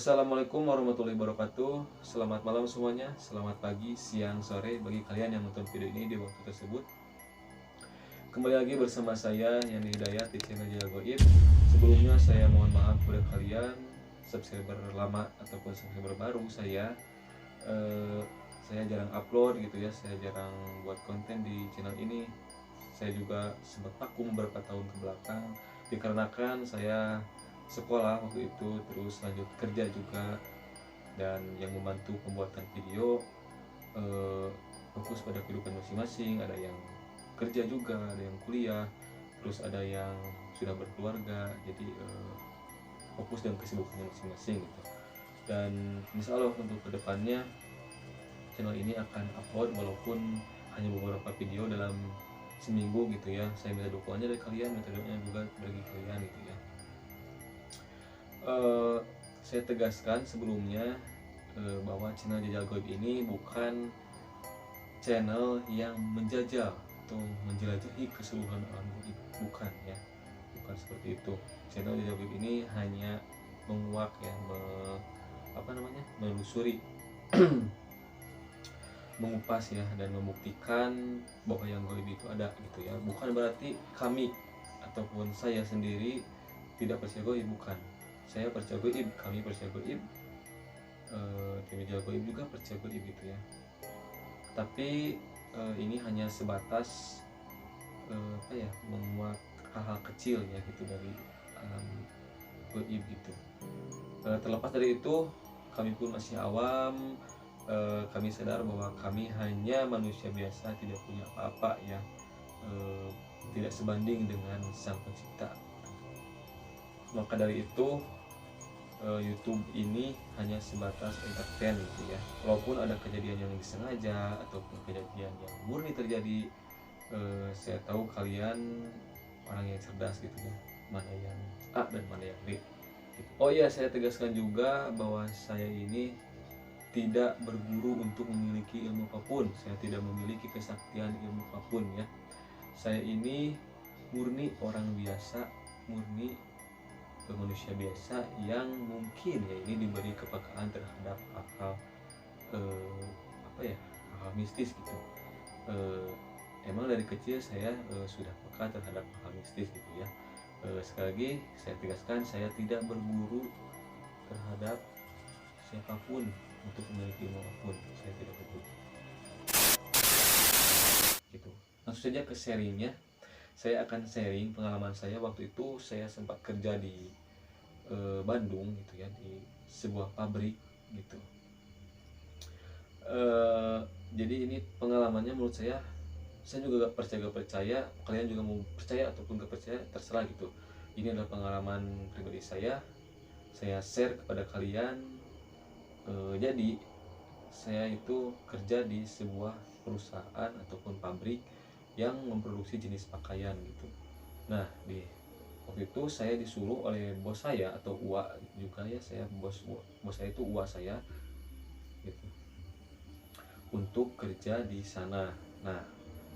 Assalamualaikum warahmatullahi wabarakatuh. Selamat malam semuanya. Selamat pagi, siang, sore bagi kalian yang nonton video ini di waktu tersebut. Kembali lagi bersama saya Yani Hidayat di channel Jaya Goib. Sebelumnya saya mohon maaf kepada kalian subscriber lama ataupun subscriber baru saya. Saya jarang upload gitu ya. Saya jarang buat konten di channel ini. Saya juga sempat vakum beberapa tahun ke belakang dikarenakan saya sekolah waktu itu, terus lanjut kerja juga, dan yang membantu pembuatan video fokus pada kehidupan masing-masing. Ada yang kerja juga, ada yang kuliah, terus ada yang sudah berkeluarga, jadi fokus dengan kesibukannya masing-masing gitu. Dan insya Allah untuk kedepannya channel ini akan upload walaupun hanya beberapa video dalam seminggu gitu ya. Saya minta dukungannya dari kalian, minta doanya juga dari kalian gitu ya. Saya tegaskan sebelumnya bahwa channel Jajal Goib ini bukan channel yang menjajal atau menjelajahi keseluruhan alam goib, bukan ya, bukan seperti itu. Channel Jajal Goib ini hanya menguak ya, menelusuri, mengupas ya, dan membuktikan bahwa yang goib itu ada gitu ya. Bukan berarti kami ataupun saya sendiri tidak percaya goib, bukan. Saya percaya goib, kami percaya goib, tim Jajal Goib juga percaya goib gitu ya. Tapi ini hanya sebatas menguak hal-hal kecil ya gitu dari alam goib gitu. Terlepas dari itu, kami pun masih awam. Kami sadar bahwa kami hanya manusia biasa, tidak punya apa-apa ya, tidak sebanding dengan Sang Pencipta. Maka dari itu YouTube ini hanya sebatas entertain gitu ya. Walaupun ada kejadian yang disengaja ataupun kejadian yang murni terjadi, saya tahu kalian orang yang cerdas gitu ya, mana yang A dan mana yang B gitu. Oh iya, saya tegaskan juga bahwa saya ini tidak berguru untuk memiliki ilmu apapun. Saya tidak memiliki kesaktian ilmu apapun ya. Saya ini murni orang biasa, murni manusia biasa yang mungkin ya ini diberi kepekaan terhadap hal-hal hal mistis gitu. Emang dari kecil saya sudah peka terhadap hal mistis gitu ya. Sekali lagi saya tegaskan, saya tidak berguru terhadap siapapun untuk memiliki ilmu apapun. Saya tidak berguru gitu. Langsung saja ke sharingnya. Saya akan sharing pengalaman saya waktu itu. Saya sempat kerja di Bandung gitu ya, di sebuah pabrik gitu. Jadi ini pengalamannya menurut saya juga gak percaya, kalian juga mau percaya ataupun gak percaya terserah gitu. Ini adalah pengalaman pribadi saya share kepada kalian. Jadi saya itu kerja di sebuah perusahaan ataupun pabrik yang memproduksi jenis pakaian gitu. Nah, waktu itu saya disuruh oleh bos saya atau uwa juga ya, bos saya itu uwa saya gitu, untuk kerja di sana. Nah,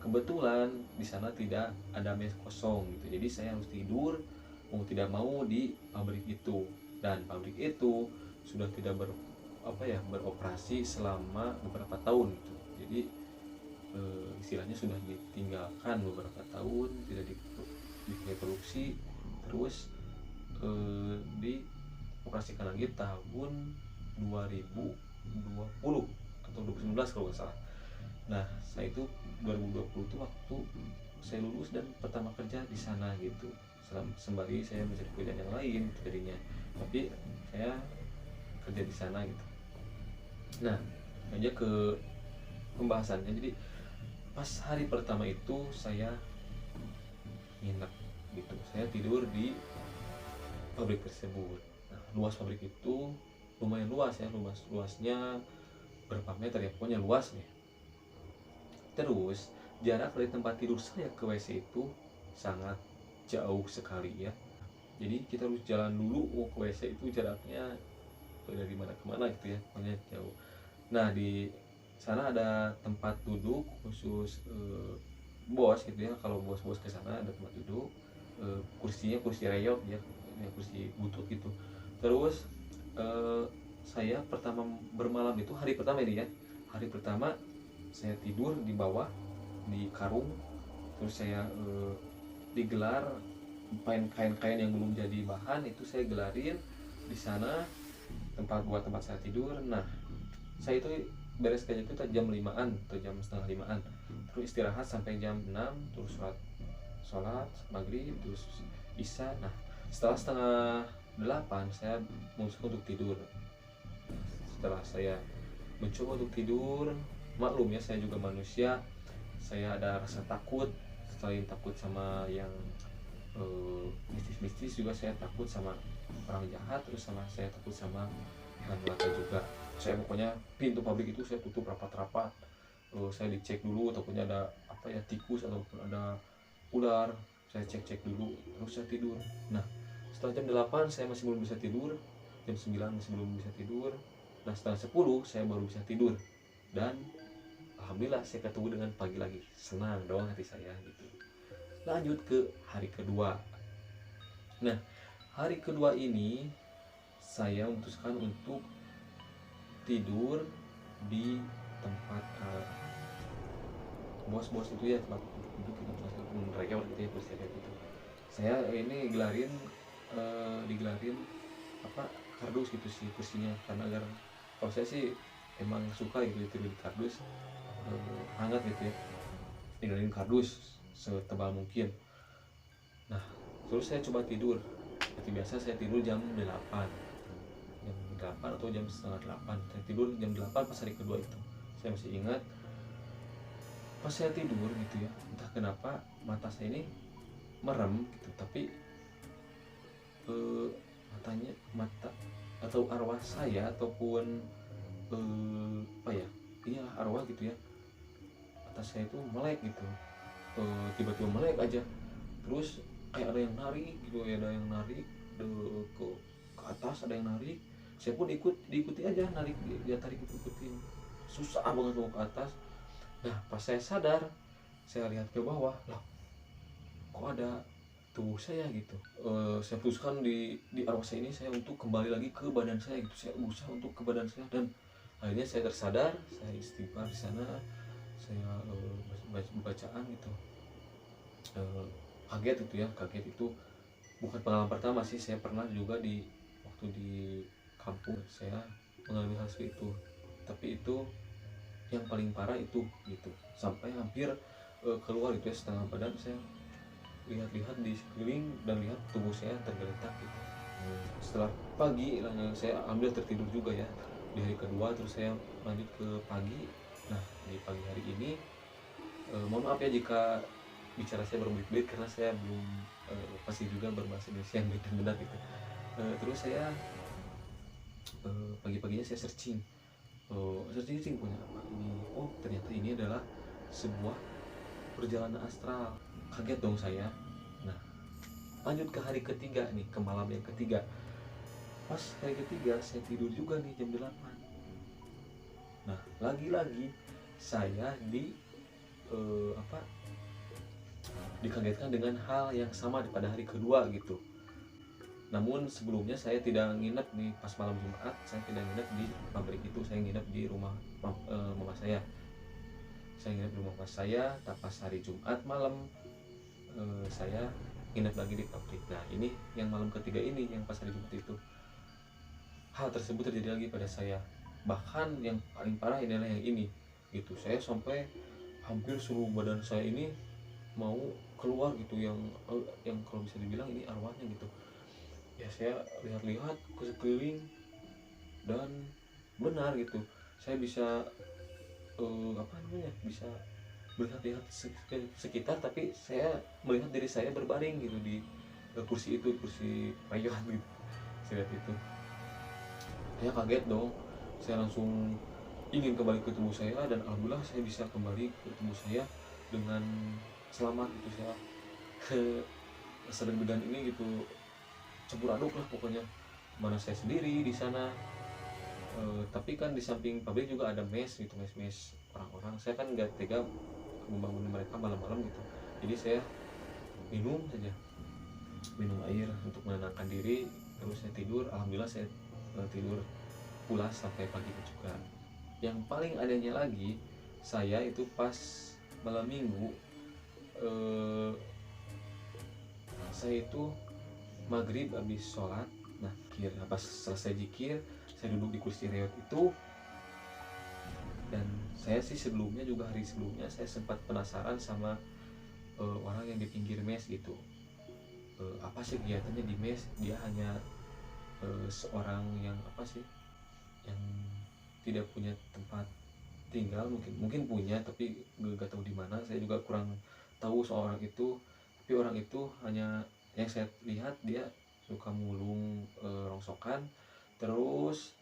kebetulan di sana tidak ada mes kosong gitu, jadi saya harus tidur mau tidak mau di pabrik itu, dan pabrik itu sudah tidak beroperasi selama beberapa tahun gitu. Jadi istilahnya sudah ditinggalkan beberapa tahun, tidak diproduksi. Terus dioperasikan lagi tahun 2020 atau 2019 kalau nggak salah. Nah, saya itu 2020 itu waktu saya lulus dan pertama kerja di sana gitu. Sembari saya mencari pekerjaan yang lain jadinya, tapi saya kerja di sana gitu. Nah, aja ke pembahasannya. Jadi pas hari pertama itu saya nginep gitu, saya tidur di pabrik tersebut. Nah, luas pabrik itu lumayan luas ya, luasnya berapa meter ya, pokoknya luas nih. Terus jarak dari tempat tidur saya ke WC itu sangat jauh sekali ya. Jadi kita harus jalan dulu mau ke WC, itu jaraknya dari mana ke mana gitu ya, pokoknya jauh. Nah, di sana ada tempat duduk khusus bos gitu ya. Kalau bos-bos ke sana ada tempat duduk, kursinya kursi reyok ya, kursi butut gitu. Terus eh, saya pertama bermalam itu hari pertama ini ya, hari pertama saya tidur di bawah di karung, terus saya digelar kain-kain yang belum jadi bahan itu saya gelarin di sana tempat saya tidur. Nah, saya itu beres kerja itu jam 5-an atau jam setengah 5-an, terus istirahat sampai jam 6, terus sholat maghrib, terus isya. Nah, setelah setengah 8 saya memutuskan untuk tidur. Setelah saya mencoba untuk tidur, maklum ya saya juga manusia, saya ada rasa takut. Selain takut sama yang mistis-mistis, juga saya takut sama orang jahat, terus sama saya takut sama hantu juga. Saya pokoknya pintu pabrik itu saya tutup rapat-rapat. Saya dicek dulu takutnya ada apa ya, tikus ataupun ada ular. Saya cek dulu, terus saya tidur. Nah, setelah jam 8 saya masih belum bisa tidur, jam 9 masih belum bisa tidur. Nah, setelah 10 saya baru bisa tidur, dan alhamdulillah saya ketemu dengan pagi lagi. Senang dong hati saya gitu. Lanjut ke hari kedua. Nah, hari kedua ini saya memutuskan untuk tidur di tempat bos-bos itu ya, tempat duduk gitu, mereka gitu ya, kursi kayak gitu. Saya ini digelarin apa, kardus gitu sih kursinya, karena agar kalau saya sih emang suka gitu tidur di kardus, hangat gitu ya, tinggalin kardus setebal mungkin. Nah, terus saya coba tidur seperti biasa. Saya tidur jam 8 atau jam setengah 8. Saya tidur jam 8 pas hari kedua itu. Saya masih ingat pas saya tidur gitu ya, entah kenapa mata saya ini merem gitu, tapi mata atau arwah saya ataupun apa ya, iya arwah gitu ya, mata saya itu melek gitu, tiba-tiba melek aja, terus kayak ada yang narik gitu, ada yang narik ke atas, ada yang narik. Saya pun diikuti aja, narik dia tarik, ikutin, susah banget mau ke atas. Nah, pas saya sadar, saya lihat ke bawah, lah kok ada tubuh saya gitu. Saya putuskan di arwah saya ini, saya untuk kembali lagi ke badan saya gitu. Saya berusaha untuk ke badan saya, dan akhirnya saya tersadar. Saya istighfar di sana, saya bacaan gitu. Kaget itu ya, kaget itu bukan pengalaman pertama sih. Saya pernah juga waktu di kampung saya mengalami hal seperti itu, tapi itu yang paling parah itu gitu, sampai hampir keluar itu ya, setengah badan saya lihat-lihat di sekeliling dan lihat tubuh saya tergeletak gitu. Setelah pagi saya ambil tertidur juga ya di hari kedua, terus saya lanjut ke pagi. Nah, di pagi hari ini mohon maaf ya jika bicara saya berbelit-belit, karena saya belum pasti juga berbahasa Indonesia yang benar gitu. Terus saya pagi-paginya saya searching punya apa ini. Oh, ternyata ini adalah sebuah perjalanan astral. Kaget dong saya. Nah, lanjut ke hari ketiga nih, ke malam yang ketiga. Pas hari ketiga saya tidur juga nih jam 8. Nah, lagi-lagi saya dikagetkan dengan hal yang sama pada hari kedua gitu. Namun sebelumnya saya tidak nginep nih, pas malam Jumat saya tidak nginep di pabrik itu, saya nginep di rumah mama saya. Saya nginep di rumah mama saya. Pas hari Jumat malam saya nginep lagi di pabrik. Nah, ini yang malam ketiga ini, yang pas hari Jumat itu, hal tersebut terjadi lagi pada saya. Bahkan yang paling parah adalah yang ini gitu. Saya sampai hampir seluruh badan saya ini mau keluar gitu, yang kalau bisa dibilang ini arwahnya gitu ya. Saya lihat-lihat ke sekeliling, dan benar gitu, saya bisa bisa melihat sekitar, tapi saya melihat diri saya berbaring gitu di kursi rayuan gitu. Saya lihat itu, saya kaget dong. Saya langsung ingin kembali ke tubuh saya, dan alhamdulillah saya bisa kembali ke tubuh saya dengan selamat gitu. Saya sedang bedan ini gitu campur aduk lah pokoknya, mana saya sendiri di sana. Tapi kan di samping pabrik juga ada mes gitu, mes orang-orang. Saya kan nggak tega membangun mereka malam-malam gitu, jadi saya minum air untuk menenangkan diri, terus saya tidur. Alhamdulillah saya tidur pulas sampai pagi juga. Yang paling anehnya lagi, saya itu pas malam minggu, saya itu maghrib habis sholat, nah pas selesai zikir saya duduk di kursi reot itu. Dan saya sih sebelumnya juga, hari sebelumnya saya sempat penasaran sama orang yang di pinggir mes gitu, apa sih kegiatannya di mes. Dia hanya seorang yang apa sih, yang tidak punya tempat tinggal, mungkin punya tapi gak tahu di mana. Saya juga kurang tahu soal orang itu, tapi orang itu hanya yang saya lihat dia suka mulung rongsokan, terus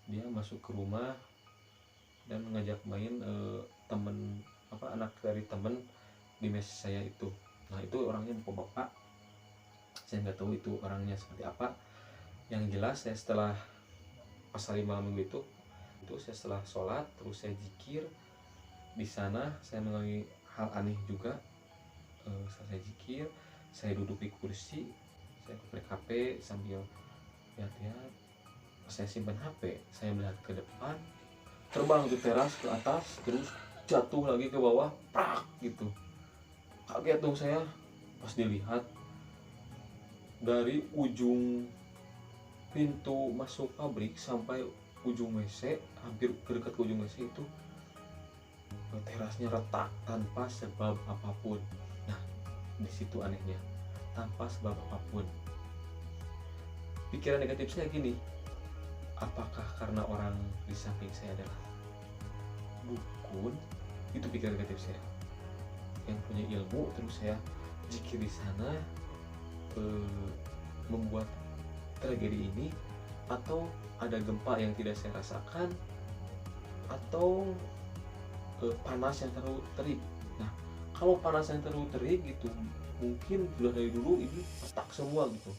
dia masuk ke rumah dan mengajak main anak dari temen di mes saya itu. Nah itu orangnya bapak, saya nggak tahu itu orangnya seperti apa. Yang jelas saya setelah pas hari malam minggu itu saya setelah sholat terus saya zikir di sana, saya mengalami hal aneh juga. Setelah saya zikir, saya duduk di kursi, saya kuplek HP sambil lihat-lihat. Saya simpan HP, saya melihat ke depan, terbang ke teras ke atas, terus jatuh lagi ke bawah, prak gitu. Kaget tuh saya pas dilihat dari ujung pintu masuk pabrik sampai ujung WC, hampir dekat ke ujung WC itu terasnya retak tanpa sebab apapun. Nah di situ anehnya, tanpa sebab apapun. Pikiran negatif saya gini, apakah karena orang di samping saya adalah dukun? Itu pikiran negatif saya yang punya ilmu, terus saya zikir di sana membuat tragedi ini, atau ada gempa yang tidak saya rasakan, atau panas yang terlalu terik. Nah kalau panas yang terlalu terik gitu, mungkin sudah dari dulu ini retak semua gitu.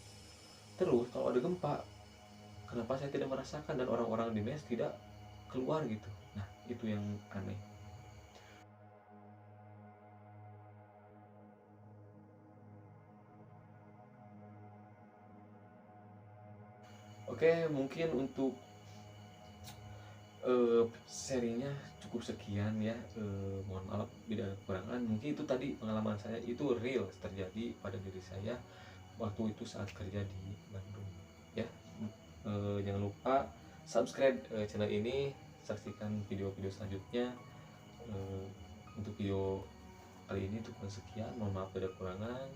Terus kalau ada gempa, kenapa saya tidak merasakan dan orang-orang di mes tidak keluar gitu? Nah itu yang aneh. Oke, mungkin untuk serinya cukup sekian ya. Mohon maaf bila ada kekurangan. Mungkin itu tadi pengalaman saya, itu real terjadi pada diri saya waktu itu saat kerja di Bandung ya. Jangan lupa subscribe channel ini, saksikan video-video selanjutnya. Untuk video kali ini cukup sekian, mohon maaf bila ada kekurangan.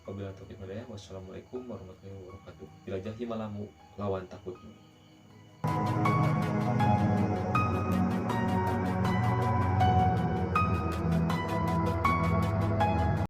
Wabillahi taufiq wal hidayah. Wassalamualaikum warahmatullahi wabarakatuh. Bila jahi malamu lawan takut.